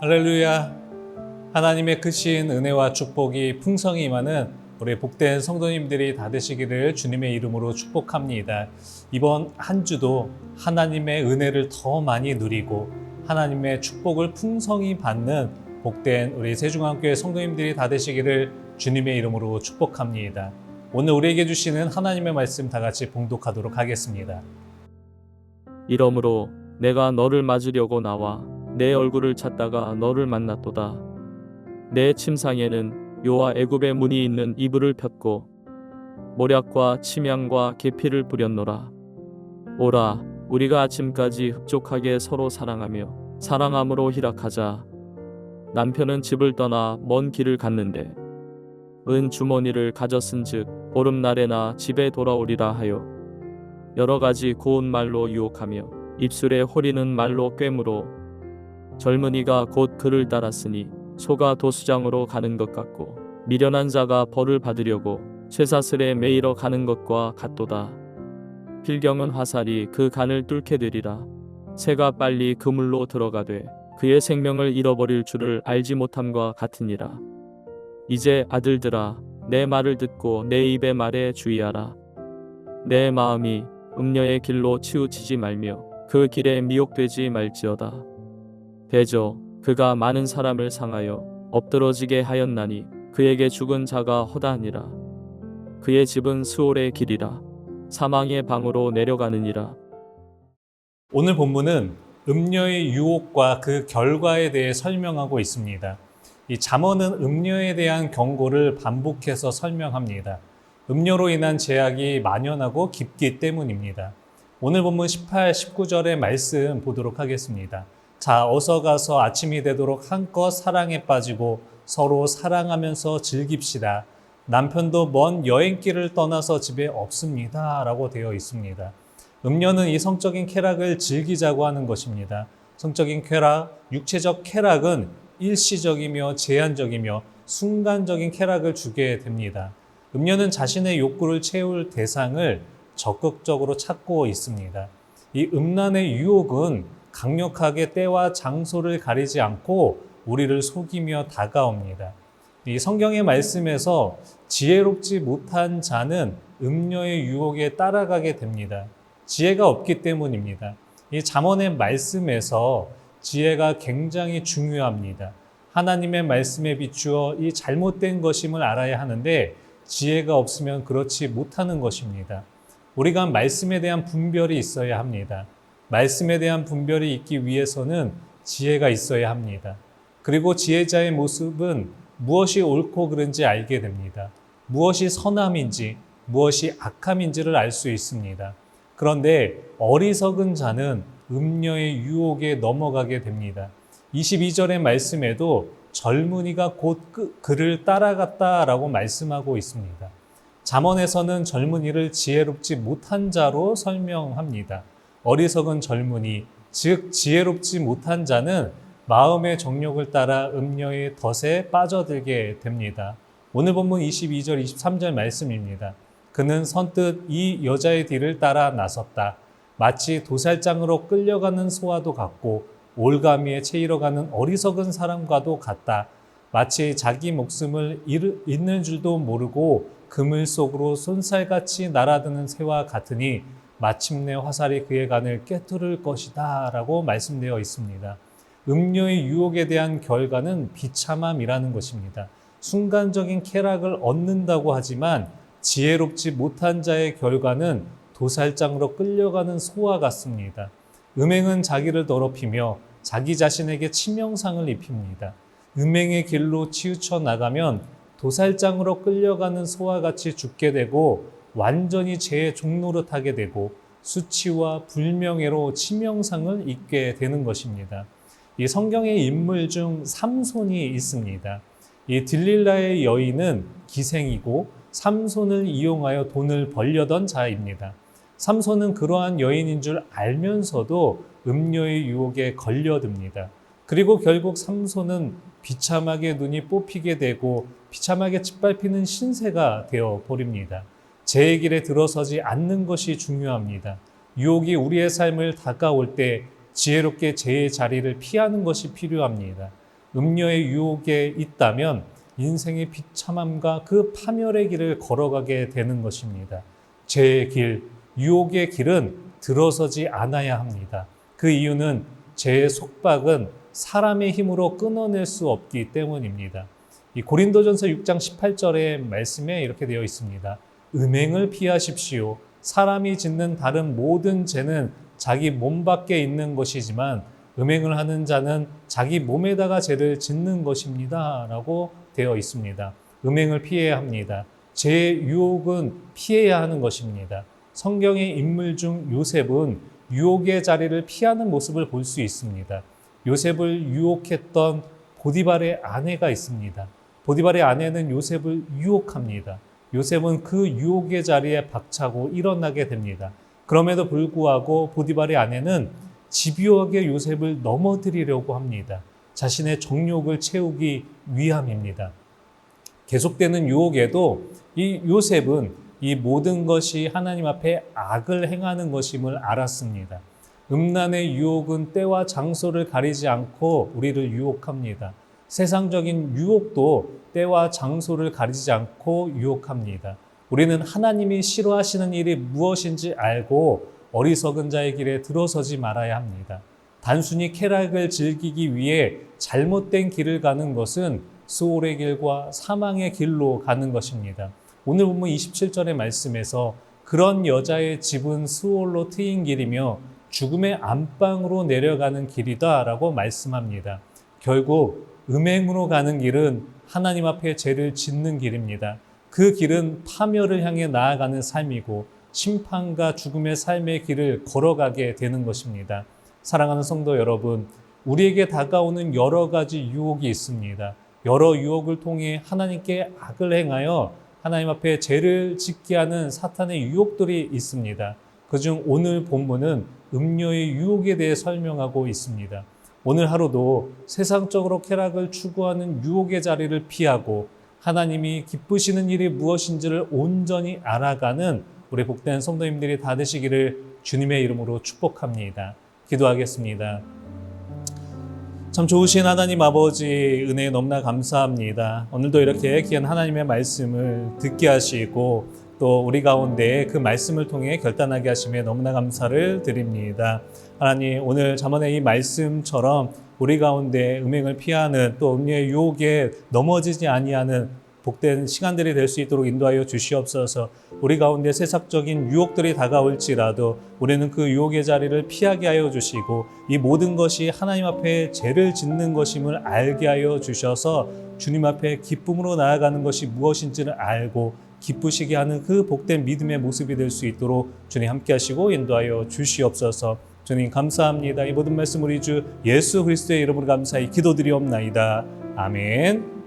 할렐루야. 하나님의 크신 은혜와 축복이 풍성히 임하는 우리 복된 성도님들이 다 되시기를 주님의 이름으로 축복합니다. 이번 한 주도 하나님의 은혜를 더 많이 누리고 하나님의 축복을 풍성히 받는 복된 우리 세중앙교회 성도님들이 다 되시기를 주님의 이름으로 축복합니다. 오늘 우리에게 주시는 하나님의 말씀 다 같이 봉독하도록 하겠습니다. 이러므로 내가 너를 맞으려고 나와 내 얼굴을 찾다가 너를 만났도다. 내 침상에는 요와 애굽의 문이 있는 이불을 폈고 모략과 침향과 계피를 뿌렸노라. 오라, 우리가 아침까지 흡족하게 서로 사랑하며 사랑함으로 희락하자. 남편은 집을 떠나 먼 길을 갔는데 은 주머니를 가졌은즉 보름날에나 집에 돌아오리라 하여 여러 가지 고운 말로 유혹하며 입술에 호리는 말로 꿰물어 젊은이가 곧 그를 따랐으니 소가 도수장으로 가는 것 같고 미련한 자가 벌을 받으려고 쇠사슬에 매이러 가는 것과 같도다. 필경은 화살이 그 간을 뚫게 되리라. 새가 빨리 그물로 들어가되 그의 생명을 잃어버릴 줄을 알지 못함과 같으니라. 이제 아들들아, 내 말을 듣고 내 입의 말에 주의하라. 내 마음이 음녀의 길로 치우치지 말며 그 길에 미혹되지 말지어다. 대저 그가 많은 사람을 상하여 엎드러지게 하였나니 그에게 죽은 자가 허다하니라. 그의 집은 스올의 길이라. 사망의 방으로 내려가느니라. 오늘 본문은 음녀의 유혹과 그 결과에 대해 설명하고 있습니다. 이 잠언은 음녀에 대한 경고를 반복해서 설명합니다. 음녀로 인한 제약이 만연하고 깊기 때문입니다. 오늘 본문 18, 19절의 말씀 보도록 하겠습니다. 자, 어서 가서 아침이 되도록 한껏 사랑에 빠지고 서로 사랑하면서 즐깁시다. 남편도 먼 여행길을 떠나서 집에 없습니다. 라고 되어 있습니다. 음녀는 이 성적인 쾌락을 즐기자고 하는 것입니다. 성적인 쾌락, 육체적 쾌락은 일시적이며 제한적이며 순간적인 쾌락을 주게 됩니다. 음녀는 자신의 욕구를 채울 대상을 적극적으로 찾고 있습니다. 이 음란의 유혹은 강력하게 때와 장소를 가리지 않고 우리를 속이며 다가옵니다. 이 성경의 말씀에서 지혜롭지 못한 자는 음녀의 유혹에 따라가게 됩니다. 지혜가 없기 때문입니다. 이 잠언의 말씀에서 지혜가 굉장히 중요합니다. 하나님의 말씀에 비추어 이 잘못된 것임을 알아야 하는데 지혜가 없으면 그렇지 못하는 것입니다. 우리가 말씀에 대한 분별이 있어야 합니다. 말씀에 대한 분별이 있기 위해서는 지혜가 있어야 합니다. 그리고 지혜자의 모습은 무엇이 옳고 그른지 알게 됩니다. 무엇이 선함인지 무엇이 악함인지를 알 수 있습니다. 그런데 어리석은 자는 음녀의 유혹에 넘어가게 됩니다. 22절의 말씀에도 젊은이가 곧 그를 따라갔다라고 말씀하고 있습니다. 잠언에서는 젊은이를 지혜롭지 못한 자로 설명합니다. 어리석은 젊은이, 즉 지혜롭지 못한 자는 마음의 정욕을 따라 음녀의 덫에 빠져들게 됩니다. 오늘 본문 22절, 23절 말씀입니다. 그는 선뜻 이 여자의 뒤를 따라 나섰다. 마치 도살장으로 끌려가는 소와도 같고 올가미에 채이러 가는 어리석은 사람과도 같다. 마치 자기 목숨을 잃는 줄도 모르고 그물 속으로 쏜살같이 날아드는 새와 같으니 마침내 화살이 그의 간을 꿰뚫을 것이다 라고 말씀되어 있습니다. 음녀의 유혹에 대한 결과는 비참함이라는 것입니다. 순간적인 쾌락을 얻는다고 하지만 지혜롭지 못한 자의 결과는 도살장으로 끌려가는 소와 같습니다. 음행은 자기를 더럽히며 자기 자신에게 치명상을 입힙니다. 음행의 길로 치우쳐 나가면 도살장으로 끌려가는 소와 같이 죽게 되고 완전히 죄의 종노릇하게 되고 수치와 불명예로 치명상을 입게 되는 것입니다. 이 성경의 인물 중 삼손이 있습니다. 이 들릴라의 여인은 기생이고 삼손을 이용하여 돈을 벌려던 자입니다. 삼손은 그러한 여인인 줄 알면서도 음녀의 유혹에 걸려듭니다. 그리고 결국 삼손은 비참하게 눈이 뽑히게 되고 비참하게 짓밟히는 신세가 되어 버립니다. 죄의 길에 들어서지 않는 것이 중요합니다. 유혹이 우리의 삶을 다가올 때 지혜롭게 죄의 자리를 피하는 것이 필요합니다. 음녀의 유혹에 있다면 인생의 비참함과 그 파멸의 길을 걸어가게 되는 것입니다. 죄의 길, 유혹의 길은 들어서지 않아야 합니다. 그 이유는 죄의 속박은 사람의 힘으로 끊어낼 수 없기 때문입니다. 이 고린도전서 6장 18절의 말씀에 이렇게 되어 있습니다. 음행을 피하십시오. 사람이 짓는 다른 모든 죄는 자기 몸 밖에 있는 것이지만 음행을 하는 자는 자기 몸에다가 죄를 짓는 것입니다. 라고 되어 있습니다. 음행을 피해야 합니다. 죄의 유혹은 피해야 하는 것입니다. 성경의 인물 중 요셉은 유혹의 자리를 피하는 모습을 볼 수 있습니다. 요셉을 유혹했던 보디발의 아내가 있습니다. 보디발의 아내는 요셉을 유혹합니다. 요셉은 그 유혹의 자리에 박차고 일어나게 됩니다. 그럼에도 불구하고 보디발의 아내는 집요하게 요셉을 넘어뜨리려고 합니다. 자신의 정욕을 채우기 위함입니다. 계속되는 유혹에도 이 요셉은 이 모든 것이 하나님 앞에 악을 행하는 것임을 알았습니다. 음란의 유혹은 때와 장소를 가리지 않고 우리를 유혹합니다. 세상적인 유혹도 때와 장소를 가리지 않고 유혹합니다. 우리는 하나님이 싫어하시는 일이 무엇인지 알고 어리석은 자의 길에 들어서지 말아야 합니다. 단순히 쾌락을 즐기기 위해 잘못된 길을 가는 것은 수월의 길과 사망의 길로 가는 것입니다. 오늘 본문 27절의 말씀에서 그런 여자의 집은 수월로 트인 길이며 죽음의 안방으로 내려가는 길이다 라고 말씀합니다. 결국 음행으로 가는 길은 하나님 앞에 죄를 짓는 길입니다. 그 길은 파멸을 향해 나아가는 삶이고 심판과 죽음의 삶의 길을 걸어가게 되는 것입니다. 사랑하는 성도 여러분, 우리에게 다가오는 여러 가지 유혹이 있습니다. 여러 유혹을 통해 하나님께 악을 행하여 하나님 앞에 죄를 짓게 하는 사탄의 유혹들이 있습니다. 그중 오늘 본문은 음녀의 유혹에 대해 설명하고 있습니다. 오늘 하루도 세상적으로 쾌락을 추구하는 유혹의 자리를 피하고 하나님이 기쁘시는 일이 무엇인지를 온전히 알아가는 우리 복된 성도님들이 다 되시기를 주님의 이름으로 축복합니다. 기도하겠습니다. 참 좋으신 하나님 아버지 은혜에 너무나 감사합니다. 오늘도 이렇게 귀한 하나님의 말씀을 듣게 하시고 또 우리 가운데 그 말씀을 통해 결단하게 하심에 너무나 감사를 드립니다. 하나님, 오늘 잠언의 이 말씀처럼 우리 가운데 음행을 피하는 또 음료의 유혹에 넘어지지 아니하는 복된 시간들이 될 수 있도록 인도하여 주시옵소서. 우리 가운데 세상적인 유혹들이 다가올지라도 우리는 그 유혹의 자리를 피하게 하여 주시고 이 모든 것이 하나님 앞에 죄를 짓는 것임을 알게 하여 주셔서 주님 앞에 기쁨으로 나아가는 것이 무엇인지를 알고 기쁘시게 하는 그 복된 믿음의 모습이 될 수 있도록 주님 함께 하시고 인도하여 주시옵소서. 주님 감사합니다. 이 모든 말씀 우리 주 예수 그리스도의 이름으로 감사히 기도드리옵나이다. 아멘.